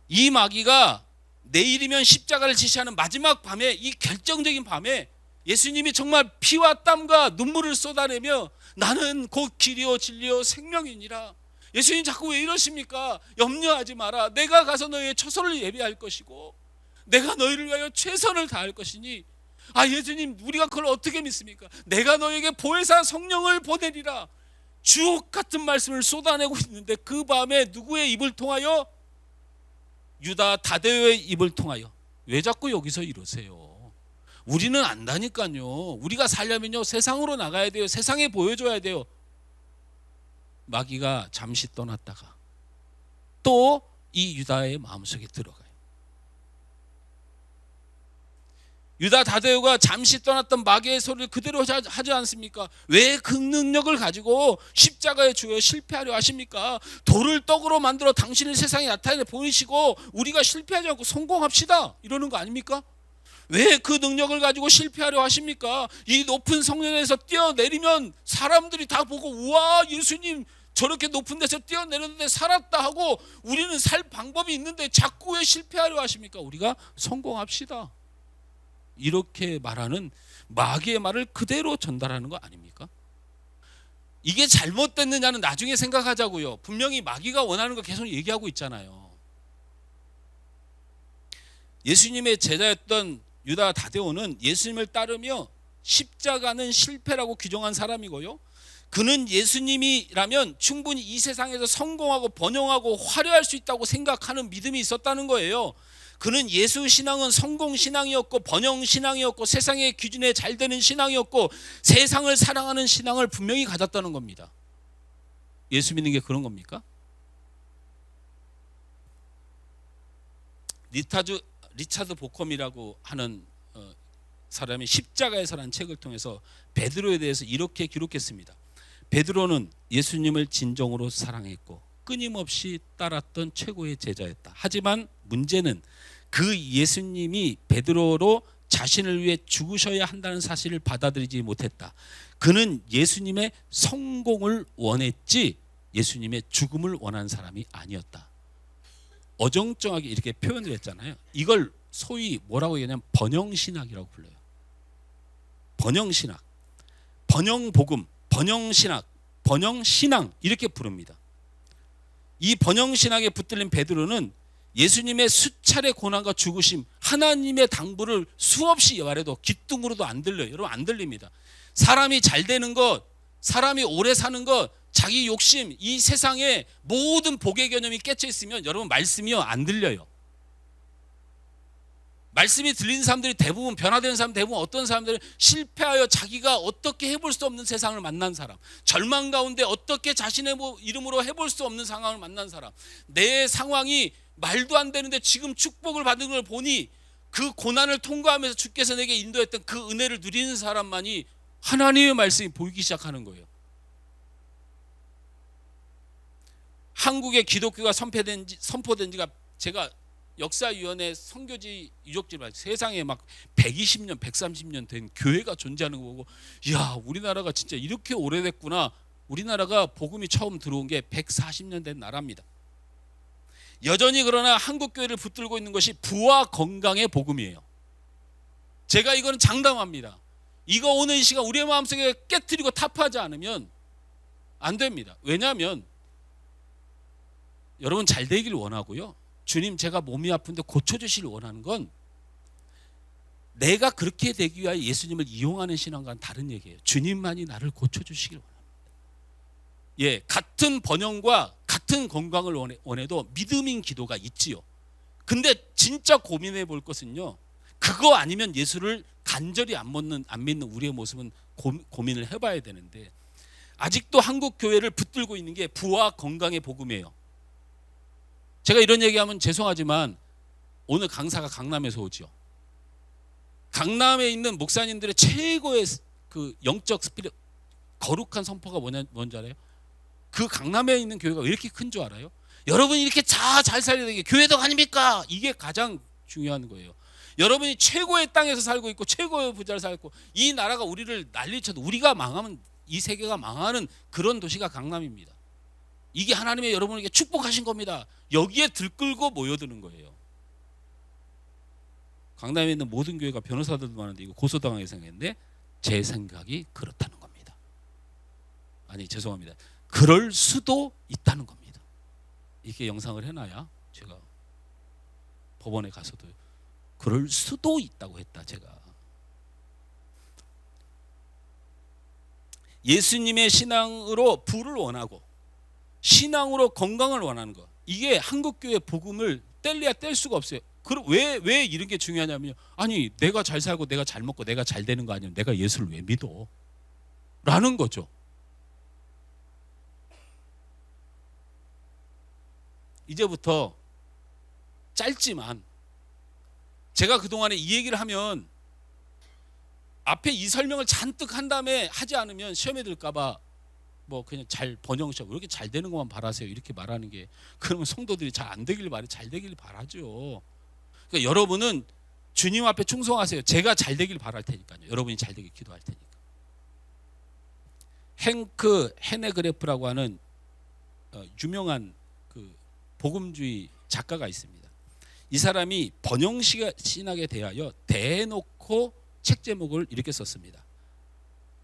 이 마귀가 내일이면 십자가를 지시하는 마지막 밤에, 이 결정적인 밤에 예수님이 정말 피와 땀과 눈물을 쏟아내며 나는 곧 길이요 진리요 생명이니라. 예수님 자꾸 왜 이러십니까? 염려하지 마라. 내가 가서 너희의 처소를 예비할 것이고 내가 너희를 위하여 최선을 다할 것이니. 아, 예수님 우리가 그걸 어떻게 믿습니까? 내가 너에게 보혜사 성령을 보내리라. 주옥 같은 말씀을 쏟아내고 있는데 그 밤에 누구의 입을 통하여? 유다 다데오의 입을 통하여. 왜 자꾸 여기서 이러세요? 우리는 안다니까요. 우리가 살려면요 세상으로 나가야 돼요. 세상에 보여줘야 돼요. 마귀가 잠시 떠났다가 또 이 유다의 마음속에 들어가요. 유다 다데오가 잠시 떠났던 마귀의 소리를 그대로 하지 않습니까? 왜 그 능력을 가지고 십자가에 죽여 실패하려 하십니까? 돌을 떡으로 만들어 당신을 세상에 나타내 보이시고 우리가 실패하지 않고 성공합시다 이러는 거 아닙니까? 왜 그 능력을 가지고 실패하려 하십니까? 이 높은 성전에서 뛰어내리면 사람들이 다 보고 우와 예수님 저렇게 높은 데서 뛰어내렸는데 살았다 하고 우리는 살 방법이 있는데 자꾸 왜 실패하려 하십니까? 우리가 성공합시다. 이렇게 말하는 마귀의 말을 그대로 전달하는 거 아닙니까? 이게 잘못됐느냐는 나중에 생각하자고요. 분명히 마귀가 원하는 거 계속 얘기하고 있잖아요. 예수님의 제자였던 유다 다데오는 예수님을 따르며 십자가는 실패라고 규정한 사람이고요. 그는 예수님이라면 충분히 이 세상에서 성공하고 번영하고 화려할 수 있다고 생각하는 믿음이 있었다는 거예요. 그는 예수 신앙은 성공 신앙이었고 번영 신앙이었고 세상의 기준에 잘 되는 신앙이었고 세상을 사랑하는 신앙을 분명히 가졌다는 겁니다. 예수 믿는 게 그런 겁니까? 리차드 보컴이라고 하는 사람이 십자가에서라는 책을 통해서 베드로에 대해서 이렇게 기록했습니다. 베드로는 예수님을 진정으로 사랑했고 끊임없이 따랐던 최고의 제자였다. 하지만 문제는 그 예수님이 베드로로 자신을 위해 죽으셔야 한다는 사실을 받아들이지 못했다. 그는 예수님의 성공을 원했지 예수님의 죽음을 원하는 사람이 아니었다. 어정쩡하게 이렇게 표현을 했잖아요. 이걸 소위 뭐라고 얘기하냐면 번영신학이라고 불러요. 번영신학, 번영복음, 번영신학, 번영신앙 이렇게 부릅니다. 이 번영신학에 붙들린 베드로는 예수님의 수차례 고난과 죽으심, 하나님의 당부를 수없이 말해도 귀뚱으로도 안 들려요. 여러분 안 들립니다. 사람이 잘 되는 것, 사람이 오래 사는 것, 자기 욕심, 이 세상에 모든 복의 개념이 깨쳐 있으면 여러분 말씀이요 안 들려요. 말씀이 들리는 사람들이 대부분 변화되는 사람 대부분 어떤 사람들은 실패하여 자기가 어떻게 해볼 수 없는 세상을 만난 사람, 절망 가운데 어떻게 자신의 이름으로 해볼 수 없는 상황을 만난 사람, 내 상황이 말도 안 되는데 지금 축복을 받은 걸 보니 그 고난을 통과하면서 주께서 내게 인도했던 그 은혜를 누리는 사람만이 하나님의 말씀이 보이기 시작하는 거예요. 한국의 기독교가 선포된 지가 제가 역사위원회 선교지 유적지 세상에 막 120년, 130년 된 교회가 존재하는 거 보고 이야 우리나라가 진짜 이렇게 오래됐구나. 우리나라가 복음이 처음 들어온 게 140년 된 나라입니다. 여전히 그러나 한국 교회를 붙들고 있는 것이 부와 건강의 복음이에요. 제가 이거는 장담합니다. 이거 오늘 이 시간 우리의 마음속에 깨트리고 타파하지 않으면 안 됩니다. 왜냐하면 여러분 잘 되길 원하고요. 주님 제가 몸이 아픈데 고쳐주시길 원하는 건 내가 그렇게 되기 위하여 예수님을 이용하는 신앙과는 다른 얘기예요. 주님만이 나를 고쳐주시길 원합니다. 예, 같은 번영과 같은 건강을 원해도 믿음인 기도가 있지요. 근데 진짜 고민해 볼 것은요. 그거 아니면 예수를 간절히 안 믿는 우리의 모습은 고민을 해봐야 되는데 아직도 한국 교회를 붙들고 있는 게 부와 건강의 복음이에요. 제가 이런 얘기하면 죄송하지만 오늘 강사가 강남에서 오죠. 강남에 있는 목사님들의 최고의 그 영적 스피릿 거룩한 선포가 뭔지 알아요? 그 강남에 있는 교회가 왜 이렇게 큰 줄 알아요? 여러분이 이렇게 잘 살려야 되는 게 교회덕 아닙니까? 이게 가장 중요한 거예요. 여러분이 최고의 땅에서 살고 있고 최고의 부자를 살고 이 나라가 우리를 난리쳐도 우리가 망하면 이 세계가 망하는 그런 도시가 강남입니다. 이게 하나님의 여러분에게 축복하신 겁니다. 여기에 들끓고 모여드는 거예요. 강남에 있는 모든 교회가 변호사들도 많은데 이거 고소당하게 생각했는데 제 생각이 그렇다는 겁니다. 아니 죄송합니다. 그럴 수도 있다는 겁니다. 이렇게 영상을 해놔야 제가 법원에 가서도 그럴 수도 있다고 했다 제가. 예수님의 신앙으로 부를 원하고 신앙으로 건강을 원하는 것. 이게 한국교회 복음을 뗄래야 뗄 수가 없어요. 왜 이런 게 중요하냐면요. 아니 내가 잘 살고 내가 잘 먹고 내가 잘 되는 거 아니면 내가 예수를 왜 믿어? 라는 거죠. 이제부터 짧지만 제가 그동안에 이 얘기를 하면 앞에 이 설명을 잔뜩 한 다음에 하지 않으면 시험에 들까 봐 뭐 그냥 잘 번영시하고 이렇게 잘 되는 것만 바라세요 이렇게 말하는 게 그러면 성도들이 잘 안 되길 바래 잘 되길 바라죠. 그러니까 여러분은 주님 앞에 충성하세요. 제가 잘 되길 바랄 테니까요. 여러분이 잘 되길 기도할 테니까. 행크 헤네그레프라고 하는 유명한 그 복음주의 작가가 있습니다. 이 사람이 번영신학에 대하여 대놓고 책 제목을 이렇게 썼습니다.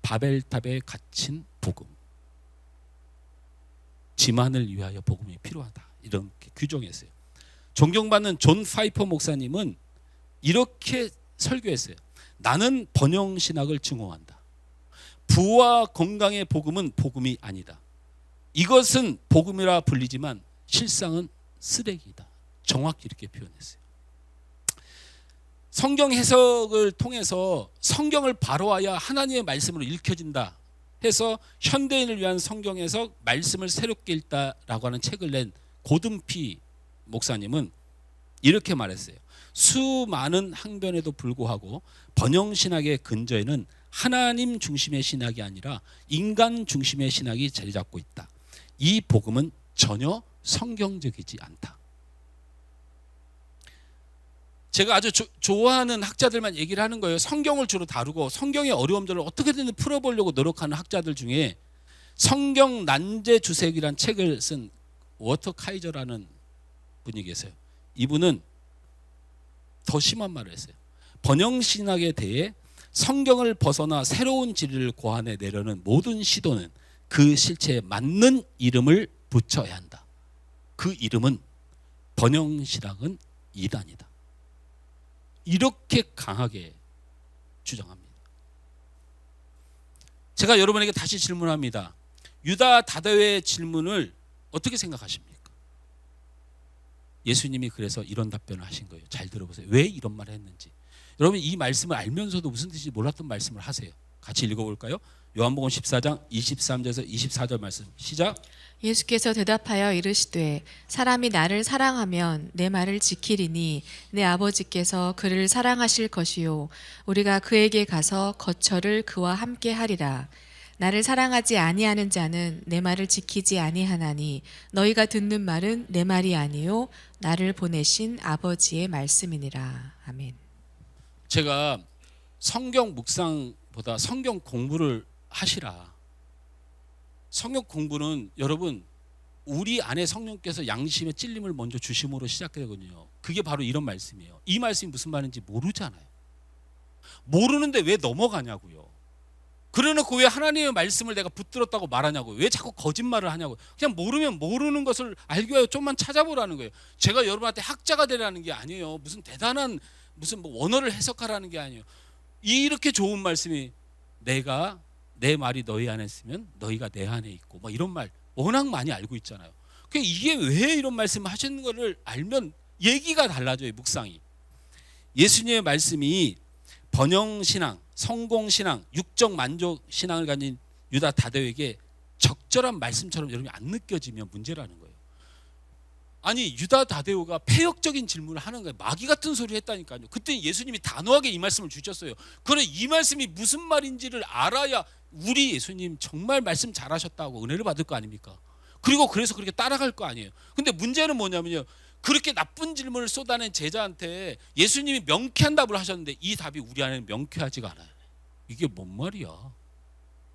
바벨탑에 갇힌 복음. 지만을 위하여 복음이 필요하다. 이렇게 규정했어요. 존경받는 존 파이퍼 목사님은 이렇게 설교했어요. 나는 번영신학을 증오한다. 부와 건강의 복음은 복음이 아니다. 이것은 복음이라 불리지만 실상은 쓰레기다. 정확히 이렇게 표현했어요. 성경 해석을 통해서 성경을 바로하여 하나님의 말씀으로 읽혀진다 해서 현대인을 위한 성경 해석 말씀을 새롭게 읽다라고 하는 책을 낸 고든피 목사님은 이렇게 말했어요. 수많은 항변에도 불구하고 번영신학의 근저에는 하나님 중심의 신학이 아니라 인간 중심의 신학이 자리 잡고 있다. 이 복음은 전혀 성경적이지 않다. 제가 아주 좋아하는 학자들만 얘기를 하는 거예요. 성경을 주로 다루고 성경의 어려움들을 어떻게든 풀어보려고 노력하는 학자들 중에 성경 난제 주석이라는 책을 쓴 워터 카이저라는 분이 계세요. 이분은 더 심한 말을 했어요. 번영신학에 대해 성경을 벗어나 새로운 진리를 고안해 내려는 모든 시도는 그 실체에 맞는 이름을 붙여야 한다. 그 이름은 번영신학은 이단이다. 이렇게 강하게 주장합니다. 제가 여러분에게 다시 질문합니다. 유다 다대회의 질문을 어떻게 생각하십니까? 예수님이 그래서 이런 답변을 하신 거예요. 잘 들어보세요. 왜 이런 말을 했는지. 여러분 이 말씀을 알면서도 무슨 뜻인지 몰랐던 말씀을 하세요. 같이 읽어볼까요? 요한복음 14장 23절에서 24절 말씀 시작.
예수께서 대답하여 이르시되 사람이 나를 사랑하면 내 말을 지키리니 내 아버지께서 그를 사랑하실 것이요 우리가 그에게 가서 거처를 그와 함께 하리라. 나를 사랑하지 아니하는 자는 내 말을 지키지 아니하나니 너희가 듣는 말은 내 말이 아니요 나를 보내신 아버지의 말씀이니라. 아멘.
제가 성경 묵상보다 성경 공부를 하시라. 성경 공부는 여러분 우리 안에 성령께서 양심의 찔림을 먼저 주심으로 시작되거든요. 그게 바로 이런 말씀이에요. 이 말씀이 무슨 말인지 모르잖아요. 모르는데 왜 넘어가냐고요. 그래놓고 왜 하나님의 말씀을 내가 붙들었다고 말하냐고요. 왜 자꾸 거짓말을 하냐고요. 그냥 모르면 모르는 것을 알기 위해 좀만 찾아보라는 거예요. 제가 여러분한테 학자가 되라는 게 아니에요. 무슨 대단한 무슨 뭐 원어를 해석하라는 게 아니에요. 이렇게 좋은 말씀이 내가 내 말이 너희 안에 있으면 너희가 내 안에 있고 뭐 이런 말 워낙 많이 알고 있잖아요. 이게 왜 이런 말씀을 하시는 거를 알면 얘기가 달라져요. 묵상이. 예수님의 말씀이 번영신앙, 성공신앙, 육적 만족신앙을 가진 유다 다대에게 적절한 말씀처럼 여러분이 안 느껴지면 문제라는 거예요. 아니 유다 다데오가 폐역적인 질문을 하는 거예요. 마귀 같은 소리를 했다니까요. 그때 예수님이 단호하게 이 말씀을 주셨어요. 그래 이 말씀이 무슨 말인지를 알아야 우리 예수님 정말 말씀 잘하셨다고 은혜를 받을 거 아닙니까? 그리고 그래서 그렇게 따라갈 거 아니에요. 근데 문제는 뭐냐면요. 그렇게 나쁜 질문을 쏟아낸 제자한테 예수님이 명쾌한 답을 하셨는데 이 답이 우리 안에는 명쾌하지가 않아요. 이게 뭔 말이야?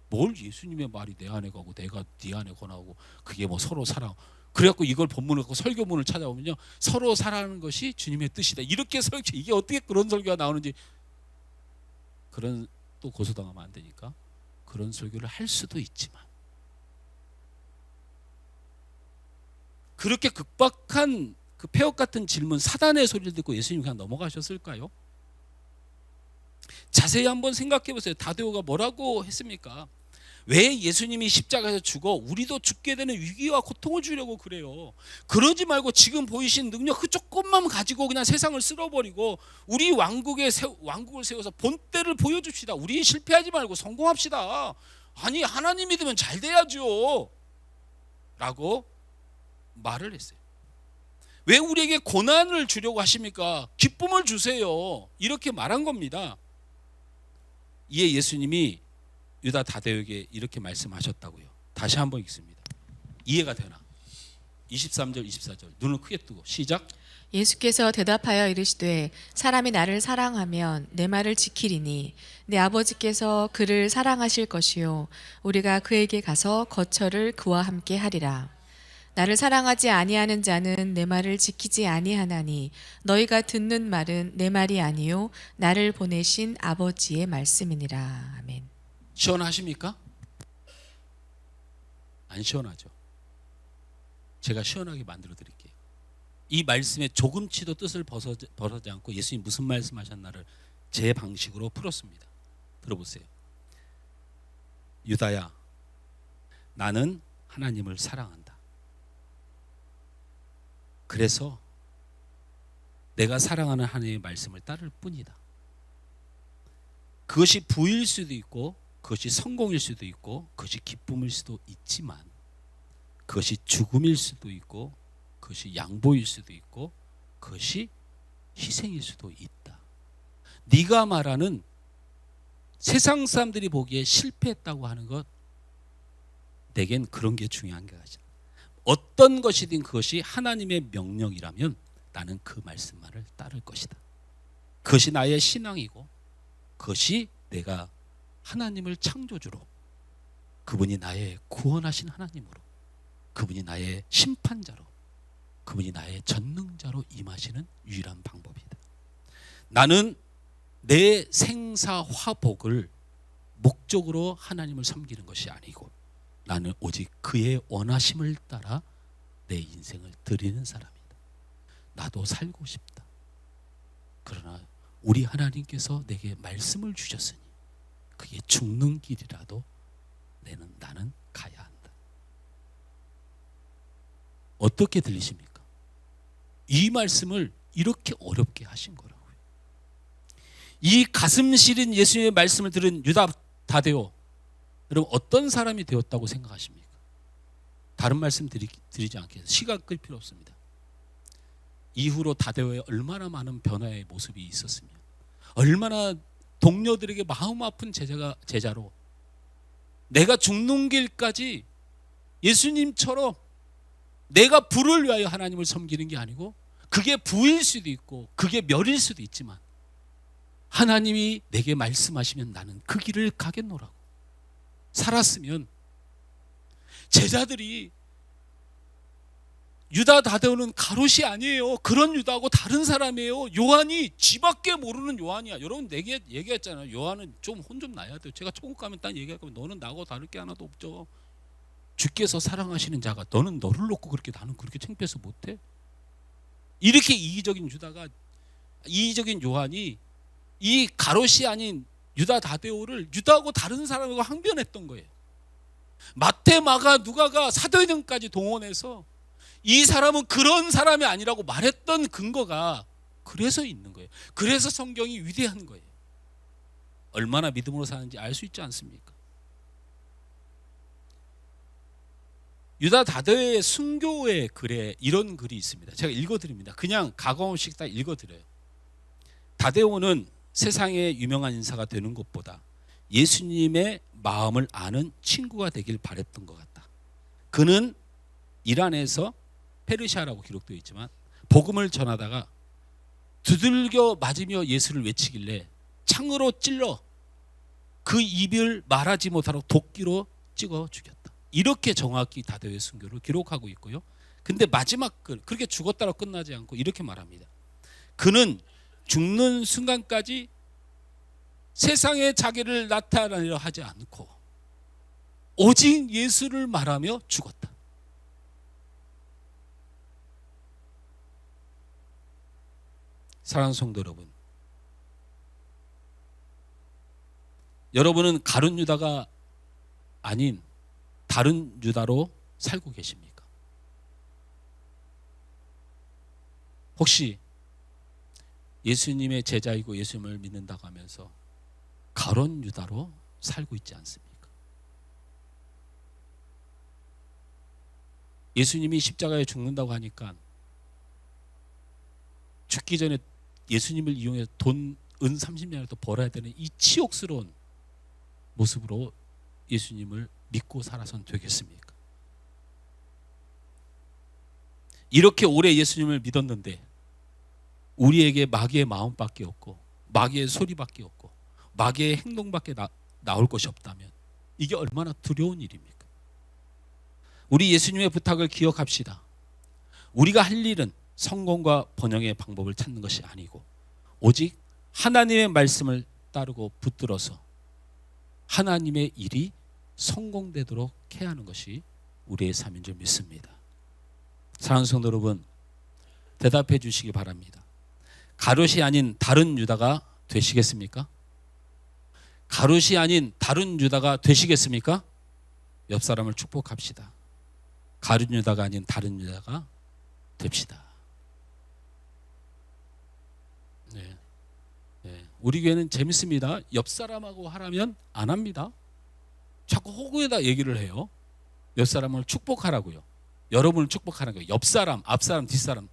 뭘 예수님의 말이 내 안에 가고 내가 네 안에 권하고 그게 뭐 서로 사랑. 그래갖고 이걸 본문을 갖고 설교문을 찾아보면요. 서로 사랑하는 것이 주님의 뜻이다. 이렇게 설교, 이게 어떻게 그런 설교가 나오는지. 그런 또 고소당하면 안 되니까 그런 설교를 할 수도 있지만 그렇게 급박한 그 폐역 같은 질문 사단의 소리를 듣고 예수님 그냥 넘어가셨을까요? 자세히 한번 생각해 보세요. 다데오가 뭐라고 했습니까? 왜 예수님이 십자가에서 죽어 우리도 죽게 되는 위기와 고통을 주려고 그래요. 그러지 말고 지금 보이신 능력 그 조금만 가지고 그냥 세상을 쓸어버리고 우리 왕국을 세워서 본때를 보여줍시다. 우리 실패하지 말고 성공합시다. 아니 하나님 믿으면 잘 돼야죠 라고 말을 했어요. 왜 우리에게 고난을 주려고 하십니까? 기쁨을 주세요. 이렇게 말한 겁니다. 이에 예수님이 유다 다데오에게 이렇게 말씀하셨다고요. 다시 한번 읽습니다. 이해가 되나? 23절 24절 눈을 크게 뜨고 시작.
예수께서 대답하여 이르시되 사람이 나를 사랑하면 내 말을 지키리니 내 아버지께서 그를 사랑하실 것이요 우리가 그에게 가서 거처를 그와 함께 하리라. 나를 사랑하지 아니하는 자는 내 말을 지키지 아니하나니 너희가 듣는 말은 내 말이 아니요 나를 보내신 아버지의 말씀이니라. 아멘.
시원하십니까? 안 시원하죠. 제가 시원하게 만들어 드릴게요. 이 말씀에 조금치도 뜻을 벗어지 않고 예수님 무슨 말씀하셨나를 제 방식으로 풀었습니다. 들어보세요. 유다야, 나는 하나님을 사랑한다. 그래서 내가 사랑하는 하나님의 말씀을 따를 뿐이다. 그것이 부일 수도 있고 그것이 성공일 수도 있고 그것이 기쁨일 수도 있지만 그것이 죽음일 수도 있고 그것이 양보일 수도 있고 그것이 희생일 수도 있다. 네가 말하는 세상 사람들이 보기에 실패했다고 하는 것 내겐 그런 게 중요한 게 아니야. 어떤 것이든 그것이 하나님의 명령이라면 나는 그 말씀만을 따를 것이다. 그것이 나의 신앙이고 그것이 내가 하나님을 창조주로, 그분이 나의 구원하신 하나님으로, 그분이 나의 심판자로, 그분이 나의 전능자로 임하시는 유일한 방법이다. 나는 내 생사화복을 목적으로 하나님을 섬기는 것이 아니고 나는 오직 그의 원하심을 따라 내 인생을 드리는 사람이다. 나도 살고 싶다. 그러나 우리 하나님께서 내게 말씀을 주셨으니 그게 죽는 길이라도 나는 가야 한다. 어떻게 들리십니까? 이 말씀을 이렇게 어렵게 하신 거라고요. 이 가슴 시린 예수님의 말씀을 들은 유다 다데오, 여러분 어떤 사람이 되었다고 생각하십니까? 다른 말씀 드리지 않겠습니다. 시간 끌 필요 없습니다. 이후로 다데오에 얼마나 많은 변화의 모습이 있었으며 얼마나 동료들에게 마음 아픈 제자로 내가 죽는 길까지 예수님처럼 내가 부를 위하여 하나님을 섬기는 게 아니고 그게 부일 수도 있고 그게 멸일 수도 있지만 하나님이 내게 말씀하시면 나는 그 길을 가겠노라고 살았으면, 제자들이 유다 다데오는 가롯이 아니에요. 그런 유다하고 다른 사람이에요. 요한이 쥐밖에 모르는 요한이야. 여러분 내게 얘기했잖아요. 요한은 좀 혼 좀 나야 돼요. 제가 천국 가면 딱 얘기할 거면 너는 나하고 다를 게 하나도 없죠. 주께서 사랑하시는 자가 너는 너를 놓고 그렇게 나는 그렇게 창피해서 못해? 이렇게 이기적인 요한이 이 가롯이 아닌 유다 다데오를 유다하고 다른 사람하고 항변했던 거예요. 마태, 마가, 누가가 사도행전까지 동원해서 이 사람은 그런 사람이 아니라고 말했던 근거가 그래서 있는 거예요. 그래서 성경이 위대한 거예요. 얼마나 믿음으로 사는지 알 수 있지 않습니까? 유다 다데오의 순교의 글에 이런 글이 있습니다. 제가 읽어드립니다. 그냥 가감없이 딱 읽어드려요. 다데오는 세상에 유명한 인사가 되는 것보다 예수님의 마음을 아는 친구가 되길 바랬던 것 같다. 그는 이란에서, 페르시아라고 기록되어 있지만 복음을 전하다가 두들겨 맞으며 예수를 외치길래 창으로 찔러 그 입을 말하지 못하도록 도끼로 찍어 죽였다. 이렇게 정확히 다데오의 순교를 기록하고 있고요. 근데 마지막 글, 그렇게 죽었다고 끝나지 않고 이렇게 말합니다. 그는 죽는 순간까지 세상에 자기를 나타내려 하지 않고 오직 예수를 말하며 죽었다. 사랑하는 성도 여러분, 여러분은 가룟 유다가 아닌 다른 유다로 살고 계십니까? 혹시 예수님의 제자이고 예수님을 믿는다고 하면서 가룟 유다로 살고 있지 않습니까? 예수님이 십자가에 죽는다고 하니까 죽기 전에 예수님을 이용해서 돈, 은 30년을 벌어야 되는 이 치욕스러운 모습으로 예수님을 믿고 살아선 되겠습니까? 이렇게 오래 예수님을 믿었는데 우리에게 마귀의 마음밖에 없고 마귀의 소리밖에 없고 마귀의 행동밖에 나올 것이 없다면 이게 얼마나 두려운 일입니까? 우리 예수님의 부탁을 기억합시다. 우리가 할 일은 성공과 번영의 방법을 찾는 것이 아니고 오직 하나님의 말씀을 따르고 붙들어서 하나님의 일이 성공되도록 해야 하는 것이 우리의 삶인 줄 믿습니다. 사랑하는 성도 여러분, 대답해 주시기 바랍니다. 가롯이 아닌 다른 유다가 되시겠습니까? 가롯이 아닌 다른 유다가 되시겠습니까? 옆 사람을 축복합시다. 가룟 유다가 아닌 다른 유다가 됩시다. 네. 우리 교회는 재밌습니다. 옆 사람하고 하라면 안 합니다. 자꾸 호구에다 얘기를 해요. 옆 사람을 축복하라고요. 여러분을 축복하는 거예요. 옆 사람, 앞 사람, 뒷 사람,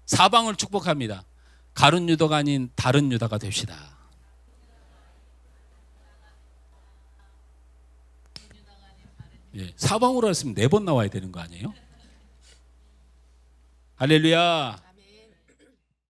사방을 축복합니다. 가룟 유다가 아닌 다른 유다가 됩시다. 예, 사방으로 했으면 4번 나와야 되는 거 아니에요? 할렐루야.